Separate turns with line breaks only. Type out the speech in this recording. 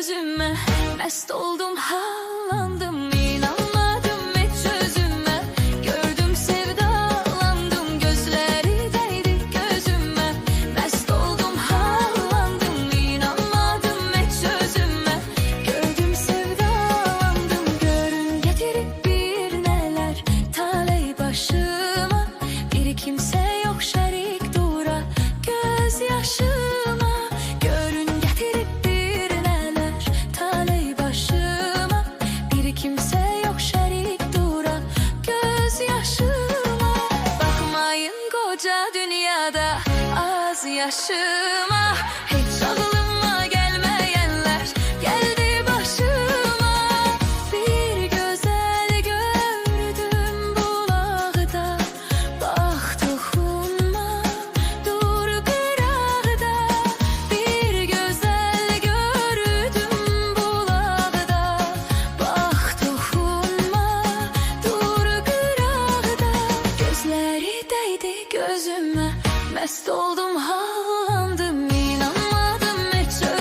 gözüme. Mest oldum, hallandım, inanmadım hiç özüme. Gördüm, sevdalandım, gözleri değdi gözüme. Mest oldum, hallandım, inanmadım hiç özüme. Gördüm, sevdalandım, görün getirip bir neler taley başıma. Bir kimse yok şerik dura gözyaşıma. Görün getirip bir neler taley başıma. Bir kimse yok şerik dura gözyaşıma. Bakmayın koca dünyada az yaşıma. Hiç aklıma gelmeyenler geldi başıma. Bir güzel gördüm bulakta, bak dokunma, dur kırağda. Bir güzel gördüm bulakta, bak dokunma, dur kırağda. Gözleri değdi gözüme, mest oldum,